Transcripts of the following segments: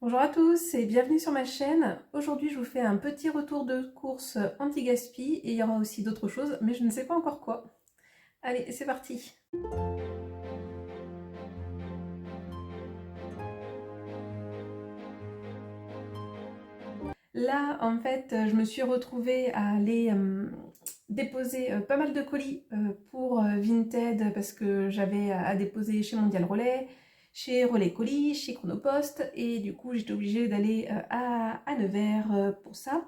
Bonjour à tous et bienvenue sur ma chaîne. Aujourd'hui je vous fais un petit retour de course anti-gaspi et il y aura aussi d'autres choses mais je ne sais pas encore quoi. Allez, c'est parti. Là en fait je me suis retrouvée à aller déposer pas mal de colis pour Vinted parce que j'avais à déposer chez Mondial Relais, chez Relais Colis, chez Chronopost et du coup j'étais obligée d'aller à Nevers pour ça.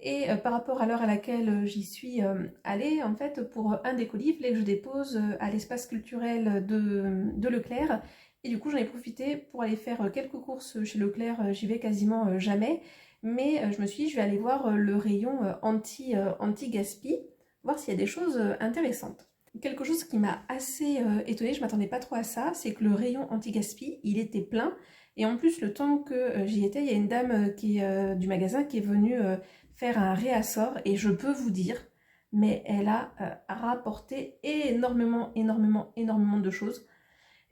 Et par rapport à l'heure à laquelle j'y suis allée, en fait, pour un des colis, il fallait que je dépose à l'espace culturel de Leclerc. Et du coup, j'en ai profité pour aller faire quelques courses chez Leclerc. J'y vais quasiment jamais. Mais je me suis dit, je vais aller voir le rayon anti-gaspi, voir s'il y a des choses intéressantes. Quelque chose qui m'a assez étonnée, je ne m'attendais pas trop à ça, c'est que le rayon anti-gaspi, il était plein. Et en plus, le temps que j'y étais, il y a une dame du magasin qui est venue faire un réassort et je peux vous dire, mais elle a rapporté énormément de choses.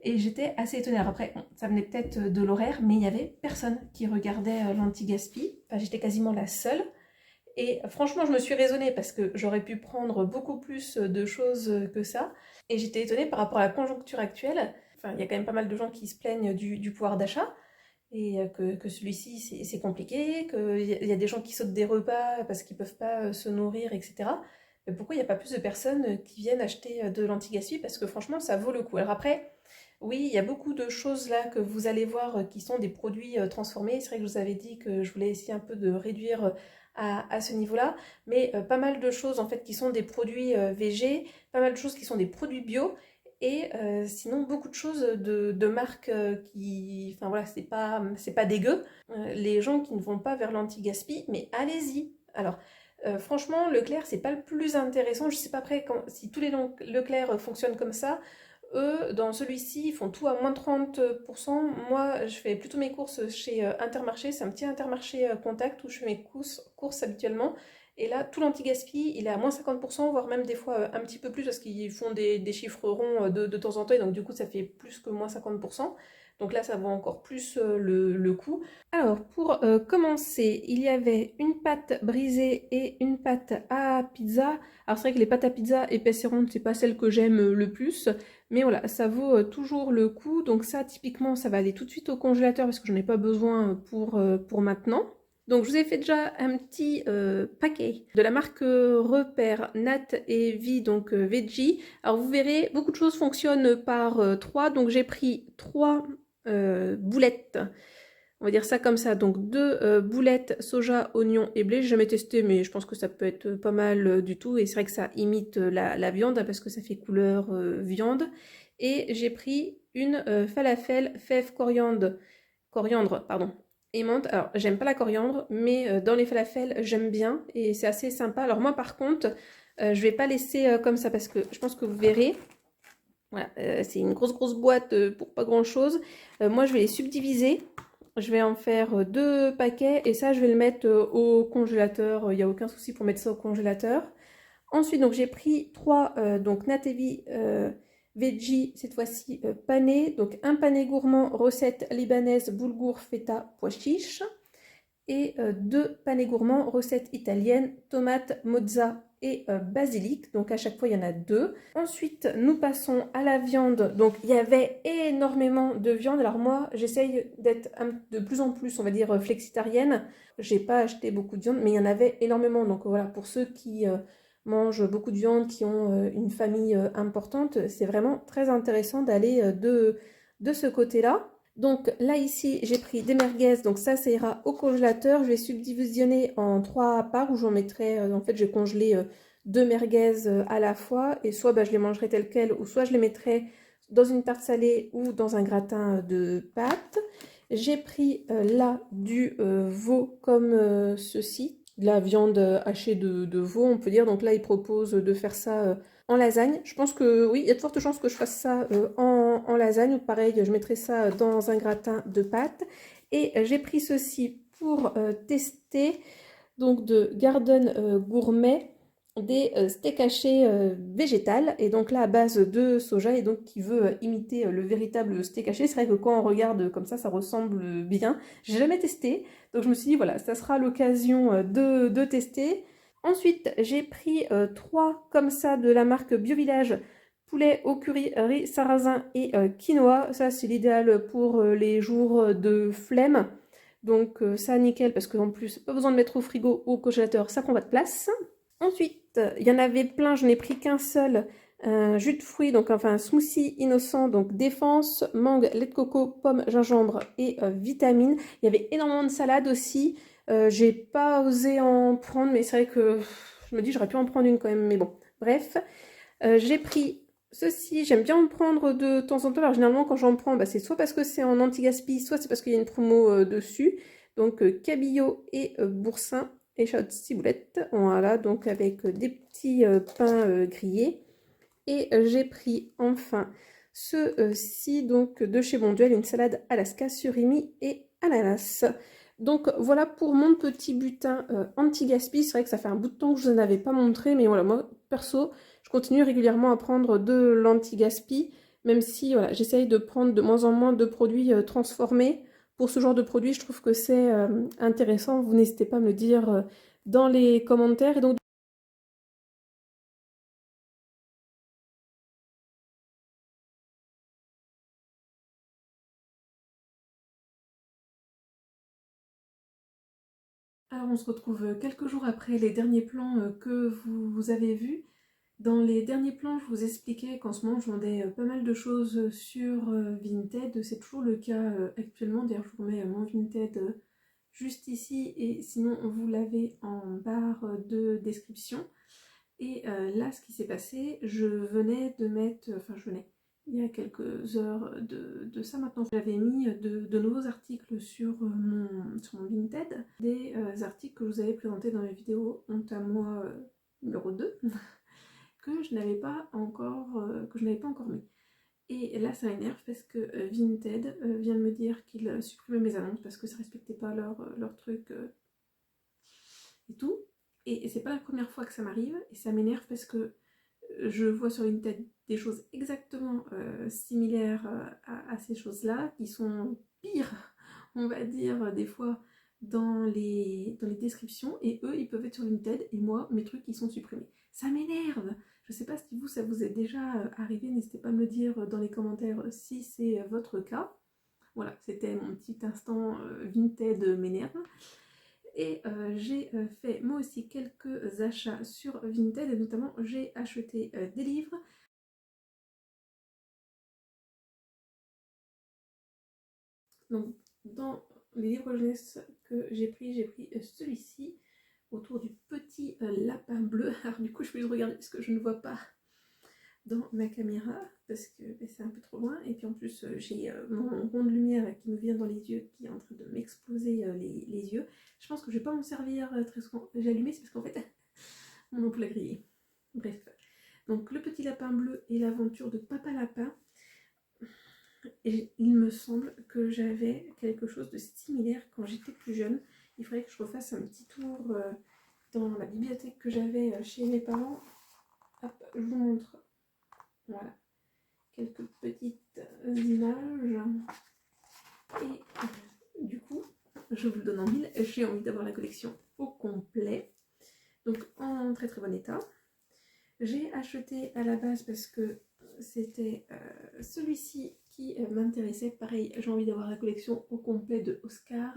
Et j'étais assez étonnée. Alors après, bon, ça venait peut-être de l'horaire, mais il n'y avait personne qui regardait l'anti-gaspi. Enfin, j'étais quasiment la seule. Et franchement, je me suis raisonnée parce que j'aurais pu prendre beaucoup plus de choses que ça. Et j'étais étonnée par rapport à la conjoncture actuelle. Enfin, il y a quand même pas mal de gens qui se plaignent du pouvoir d'achat et que celui-ci c'est compliqué, qu'il y a des gens qui sautent des repas parce qu'ils ne peuvent pas se nourrir, etc. Mais pourquoi il n'y a pas plus de personnes qui viennent acheter de l'anti-gaspi? Parce que franchement, ça vaut le coup. Alors après, oui, il y a beaucoup de choses là que vous allez voir qui sont des produits transformés. C'est vrai que je vous avais dit que je voulais essayer un peu de réduire à ce niveau-là, mais pas mal de choses en fait qui sont des produits végé, pas mal de choses qui sont des produits bio, et sinon beaucoup de choses de marques qui, enfin voilà, c'est pas dégueu. Les gens qui ne vont pas vers l'anti-gaspi, mais allez-y. Alors franchement, Leclerc c'est pas le plus intéressant. Je sais pas après si tous les Leclerc fonctionnent comme ça. Eux, dans celui-ci, ils font tout à moins 30%. Moi, je fais plutôt mes courses chez Intermarché. C'est un petit Intermarché contact où je fais mes courses habituellement. Et là, tout l'anti-gaspi, il est à moins 50%, voire même des fois un petit peu plus parce qu'ils font des chiffres ronds de temps en temps. Et donc, du coup, ça fait plus que moins 50%. Donc là, ça vaut encore plus le coup. Alors, pour commencer, il y avait une pâte brisée et une pâte à pizza. Alors, c'est vrai que les pâtes à pizza épaisses et rondes, c'est pas celle que j'aime le plus. Mais voilà, ça vaut toujours le coup. Donc ça, typiquement, ça va aller tout de suite au congélateur parce que j'en ai pas besoin pour maintenant. Donc je vous ai fait déjà un petit paquet de la marque Repère, Nat et Vie, donc Veggie. Alors vous verrez, beaucoup de choses fonctionnent par 3. Donc j'ai pris 3 boulettes. On va dire ça comme ça, donc 2 boulettes soja, oignon et blé. J'ai jamais testé, mais je pense que ça peut être pas mal du tout. Et c'est vrai que ça imite la viande parce que ça fait couleur viande. Et j'ai pris une falafel fève coriandre, pardon, aimante. Alors j'aime pas la coriandre, mais dans les falafels j'aime bien et c'est assez sympa. Alors moi par contre, je vais pas laisser comme ça parce que je pense que vous verrez. Voilà, c'est une grosse boîte pour pas grand chose. Moi je vais les subdiviser. Je vais en faire 2 paquets et ça je vais le mettre au congélateur. Il n'y a aucun souci pour mettre ça au congélateur. Ensuite donc j'ai pris 3 donc Natevi veggie cette fois-ci pané. Donc un pané gourmand recette libanaise boulgour feta pois chiche. Et 2 panés gourmands recette italienne tomate mozza et basilic. Donc à chaque fois il y en a 2. Ensuite nous passons à la viande. Donc il y avait énormément de viande. Alors moi j'essaye d'être de plus en plus on va dire flexitarienne. J'ai pas acheté beaucoup de viande mais il y en avait énormément. Donc voilà, pour ceux qui mangent beaucoup de viande, qui ont une famille importante, c'est vraiment très intéressant d'aller de ce côté-là. Donc là ici j'ai pris des merguez, donc ça ira au congélateur. Je vais subdivisionner en 3 parts où j'en mettrai, en fait j'ai congelé 2 merguez à la fois et soit je les mangerai telles quelles ou soit je les mettrai dans une tarte salée ou dans un gratin de pâtes. J'ai pris là du veau comme ceci, de la viande hachée de veau on peut dire. Donc là ils proposent de faire ça en lasagne. Je pense que oui, il y a de fortes chances que je fasse ça en lasagne ou pareil, je mettrai ça dans un gratin de pâtes. Et j'ai pris ceci pour tester, donc de Garden Gourmet. des steaks hachés végétales, et donc là à base de soja, et donc qui veut imiter le véritable steak haché. C'est vrai que quand on regarde comme ça ressemble bien. J'ai jamais testé, donc je me suis dit voilà, ça sera l'occasion de tester. Ensuite, j'ai pris 3 comme ça de la marque Biovillage, poulet au curry, riz sarrasin et quinoa. Ça, c'est l'idéal pour les jours de flemme. Donc ça, nickel, parce qu'en plus, pas besoin de mettre au frigo ou au congélateur, ça prend pas de place. Ensuite, il y en avait plein, je n'ai pris qu'un seul. Un jus de fruits, donc enfin un smoothie innocent, donc défense, mangue, lait de coco, pomme, gingembre et vitamines. Il y avait énormément de salade aussi. J'ai pas osé en prendre, mais c'est vrai que je me dis j'aurais pu en prendre une quand même, mais bon. Bref, j'ai pris ceci, j'aime bien en prendre de temps en temps. Alors généralement quand j'en prends, bah, c'est soit parce que c'est en anti-gaspi, soit c'est parce qu'il y a une promo dessus. Donc cabillaud et boursin, échalote ciboulette. Voilà, donc avec des petits pains grillés. Et j'ai pris enfin ceci donc de chez Bonduelle, une salade Alaska, surimi et ananas. Donc voilà pour mon petit butin anti-gaspi. C'est vrai que ça fait un bout de temps que je vous en avais pas montré, mais voilà, moi perso, je continue régulièrement à prendre de l'anti-gaspi, même si voilà, j'essaye de prendre de moins en moins de produits transformés. Pour ce genre de produit, je trouve que c'est intéressant. Vous n'hésitez pas à me le dire dans les commentaires. Et donc, alors on se retrouve quelques jours après les derniers plans que vous avez vus. Dans les derniers plans, je vous expliquais qu'en ce moment je vendais pas mal de choses sur Vinted. C'est toujours le cas actuellement. D'ailleurs, je vous remets mon Vinted juste ici, et sinon vous l'avez en barre de description. Et là, ce qui s'est passé, je venais de mettre, enfin je venais, il y a quelques heures de ça maintenant, j'avais mis de nouveaux articles sur mon Vinted, des articles que je vous avais présentés dans la vidéo Honte à moi numéro 2, que je n'avais pas encore, mis. Et là, ça m'énerve parce que Vinted vient de me dire qu'il supprimait mes annonces parce que ça respectait pas leur truc et tout. Et c'est pas la première fois que ça m'arrive, et ça m'énerve parce que je vois sur Vinted des choses exactement similaires à ces choses-là, qui sont pires, on va dire, des fois dans les descriptions, et eux, ils peuvent être sur Vinted, et moi, mes trucs, ils sont supprimés. Ça m'énerve. Je sais pas si vous, ça vous est déjà arrivé, n'hésitez pas à me le dire dans les commentaires si c'est votre cas. Voilà, c'était mon petit instant Vinted m'énerve. Et j'ai fait moi aussi quelques achats sur Vinted, et notamment j'ai acheté des livres. Donc dans les livres jeunesse que j'ai pris celui-ci autour du petit lapin bleu. Alors du coup je vais regarder parce que je ne vois pas dans ma caméra parce que c'est un peu trop loin, et puis en plus j'ai mon rond de lumière qui me vient dans les yeux, qui est en train de m'exploser les yeux. Je pense que je vais pas m'en servir très souvent. J'ai allumé, c'est parce qu'en fait mon ampoule a grillé. Bref, donc le petit lapin bleu et l'aventure de Papa Lapin. Et il me semble que j'avais quelque chose de similaire quand j'étais plus jeune. Il faudrait que je refasse un petit tour dans la bibliothèque que j'avais chez mes parents. Hop, je vous montre. Voilà, quelques petites images. Et du coup, je vous le donne en mille. J'ai envie d'avoir la collection au complet. Donc en très très bon état. J'ai acheté à la base parce que c'était celui-ci qui m'intéressait. Pareil, j'ai envie d'avoir la collection au complet de Oscar.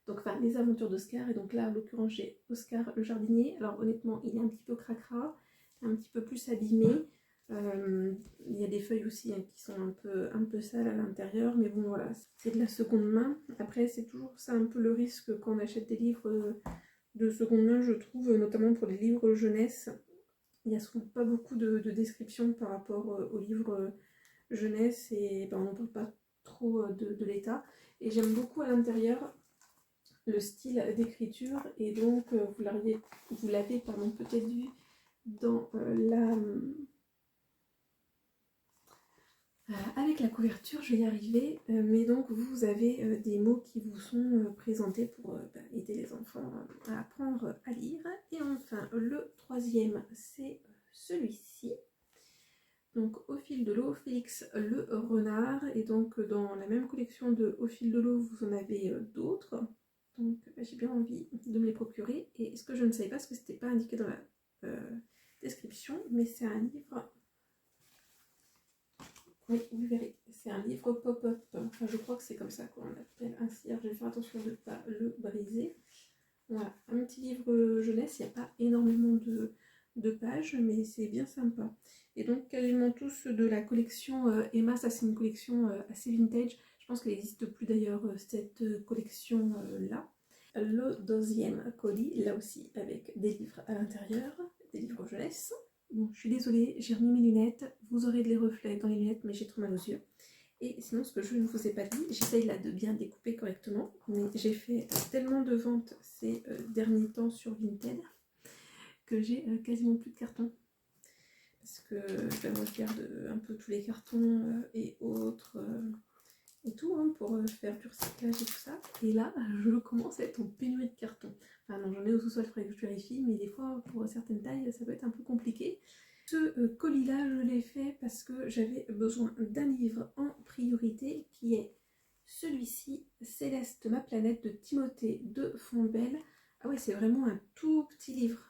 Donc, enfin, les aventures d'Oscar. Et donc là, en l'occurrence, j'ai Oscar le jardinier. Alors, honnêtement, il est un petit peu cracra, un petit peu plus abîmé. Il y a des feuilles aussi hein, qui sont un peu sales à l'intérieur. Mais bon, voilà, c'est de la seconde main. Après, c'est toujours ça un peu le risque quand on achète des livres de seconde main, je trouve, notamment pour les livres jeunesse. Il n'y a souvent pas beaucoup de descriptions par rapport aux livres jeunesse, et ben, on ne parle pas trop de l'état. Et j'aime beaucoup à l'intérieur le style d'écriture, et donc vous l'avez peut-être vu dans avec la couverture, je vais y arriver, mais donc vous avez des mots qui vous sont présentés pour aider aider les enfants à apprendre à lire. Et enfin, le troisième, c'est celui-ci. Donc Au fil de l'eau, Félix le renard. Et donc dans la même collection de Au fil de l'eau, vous en avez d'autres. Donc j'ai bien envie de me les procurer. Et ce que je ne savais pas, parce que c'était pas indiqué dans la description, mais c'est un livre... Oui, vous verrez, c'est un livre pop-up. Enfin, je crois que c'est comme ça qu'on l'appelle ainsi. Alors je vais faire attention de ne pas le briser. Voilà, un petit livre jeunesse, il n'y a pas énormément de pages, mais c'est bien sympa. Et donc quasiment tous de la collection Emma, ça c'est une collection assez vintage. Je pense qu'elle n'existe plus d'ailleurs, cette collection-là. Le deuxième colis, là aussi avec des livres à l'intérieur, des livres jeunesse. Bon, je suis désolée, j'ai remis mes lunettes, vous aurez des reflets dans les lunettes, mais j'ai trop mal aux yeux. Et sinon, ce que je ne vous ai pas dit, j'essaye là de bien découper correctement, mais j'ai fait tellement de ventes ces derniers temps sur Vinted que j'ai quasiment plus de cartons. Parce que moi, je garde un peu tous les cartons et autres et tout hein, pour faire du recyclage et tout ça. Et là, je commence à être en pénurie de cartons. Enfin non, j'en ai au sous-sol, il faudrait que je vérifie, mais des fois, pour certaines tailles, ça peut être un peu compliqué. Ce colis-là, je l'ai fait parce que j'avais besoin d'un livre en priorité qui est celui-ci, Céleste, ma planète de Timothée de Fontbelle. Ah ouais, c'est vraiment un tout petit livre.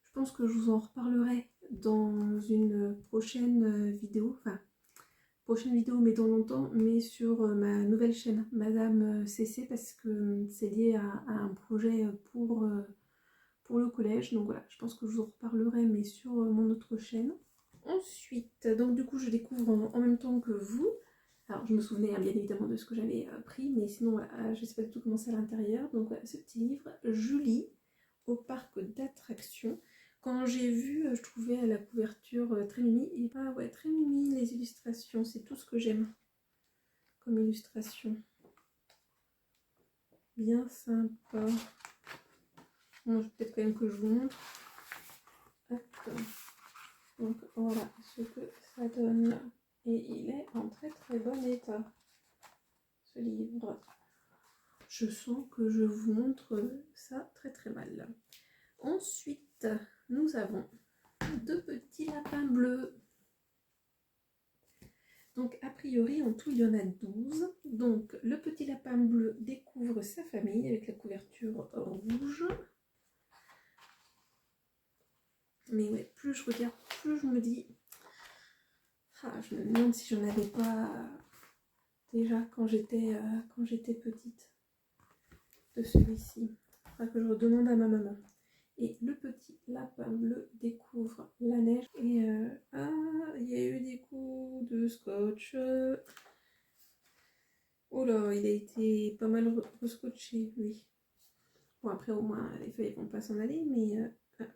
Je pense que je vous en reparlerai dans une prochaine vidéo, enfin, prochaine vidéo mais dans longtemps, mais sur ma nouvelle chaîne, Madame CC, parce que c'est lié à un projet pour le collège. Donc voilà, je pense que je vous en reparlerai, mais sur mon autre chaîne. Ensuite, donc du coup, je découvre en même temps que vous. Alors, je me souvenais bien évidemment de ce que j'avais pris, mais sinon, voilà, je ne sais pas du tout comment c'est à l'intérieur. Donc voilà, ce petit livre, Julie, au parc d'attractions. Quand j'ai vu, je trouvais la couverture très mimi. Et bah ouais, très mimi, les illustrations, c'est tout ce que j'aime comme illustration. Bien sympa. Bon, peut-être quand même que je vous montre. Hop. Donc voilà ce que ça donne. Et il est en très très bon état, ce livre. Je sens que je vous montre ça très très mal. Ensuite, nous avons deux petits lapins bleus. Donc a priori en tout il y en a 12. Donc le petit lapin bleu découvre sa famille avec la couverture rouge. Mais ouais, plus je regarde, plus je me dis... Ah, je me demande si j'en avais pas déjà quand j'étais petite de celui-ci. Il faudra que je redemande à ma maman. Et le petit lapin bleu découvre la neige. Et il y a eu des coups de scotch. Oh là, il a été pas mal rescotché, oui. Bon, après, au moins, les feuilles vont pas s'en aller, mais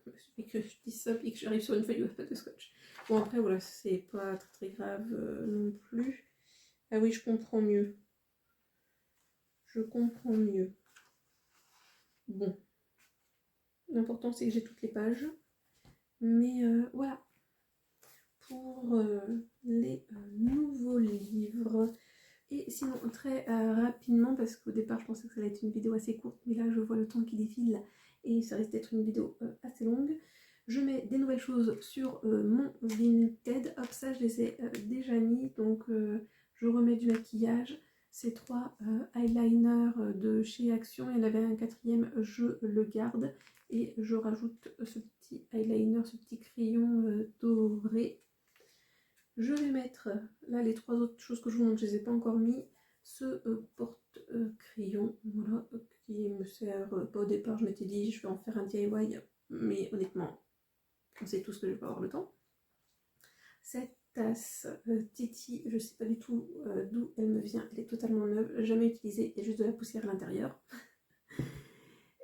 il suffit que je dise ça et que j'arrive sur une feuille où il n'y a pas de scotch. Bon, après, voilà, c'est pas très très grave non plus. Ah oui, je comprends mieux. Je comprends mieux. Bon. L'important, c'est que j'ai toutes les pages. Mais voilà. Pour les nouveaux livres. Et sinon, très rapidement, parce qu'au départ, je pensais que ça allait être une vidéo assez courte, mais là, je vois le temps qui défile et ça risque d'être une vidéo assez longue. Je mets des nouvelles choses sur mon Vinted. Hop, ça, je les ai déjà mis. Donc, je remets du maquillage. Ces trois eyeliners de chez Action. Il y en avait un quatrième, je le garde. Et je rajoute ce petit eyeliner, ce petit crayon doré. Je vais mettre, là les trois autres choses que je vous montre, je ne les ai pas encore mis, ce porte-crayon, voilà, qui me sert pas au départ, je m'étais dit je vais en faire un DIY, mais honnêtement, on sait tous que je vais pas avoir le temps. Cette tasse Titi, je ne sais pas du tout d'où elle me vient, elle est totalement neuve, jamais utilisée, il y a juste de la poussière à l'intérieur.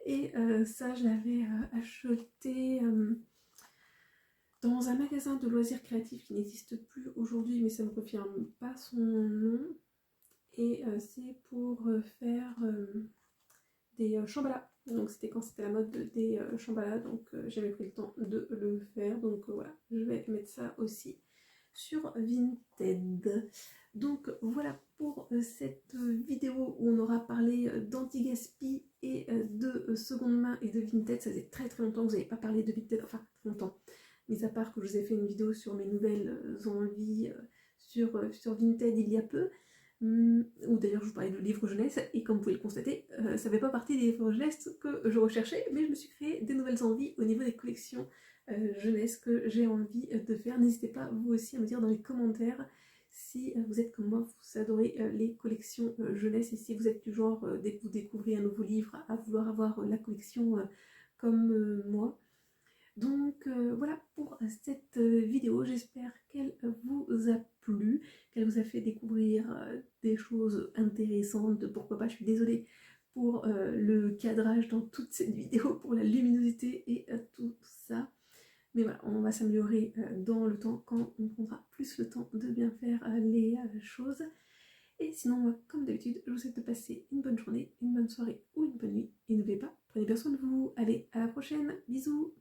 Et ça je l'avais acheté... dans un magasin de loisirs créatifs qui n'existe plus aujourd'hui, mais ça ne me confirme pas son nom. Et c'est pour faire des chambalas. Donc c'était quand c'était la mode des chambalas, donc j'avais pris le temps de le faire. Donc voilà, je vais mettre ça aussi sur Vinted. Donc voilà pour cette vidéo où on aura parlé d'anti-gaspi et de seconde main et de Vinted. Ça faisait très très longtemps que vous n'avez pas parlé de Vinted, enfin très longtemps, mis à part que je vous ai fait une vidéo sur mes nouvelles envies sur Vinted il y a peu, où d'ailleurs je vous parlais de livres jeunesse, et comme vous pouvez le constater, ça ne fait pas partie des livres jeunesse que je recherchais, mais je me suis créé des nouvelles envies au niveau des collections jeunesse que j'ai envie de faire. N'hésitez pas vous aussi à me dire dans les commentaires si vous êtes comme moi, vous adorez les collections jeunesse, et si vous êtes du genre, dès que vous découvrez un nouveau livre, à vouloir avoir la collection comme moi. Donc voilà pour cette vidéo, j'espère qu'elle vous a plu, qu'elle vous a fait découvrir des choses intéressantes. Pourquoi pas, je suis désolée pour le cadrage dans toute cette vidéo, pour la luminosité et tout ça. Mais voilà, on va s'améliorer dans le temps quand on prendra plus le temps de bien faire les choses. Et sinon, comme d'habitude, je vous souhaite de passer une bonne journée, une bonne soirée ou une bonne nuit. Et n'oubliez pas, prenez bien soin de vous. Allez, à la prochaine, bisous!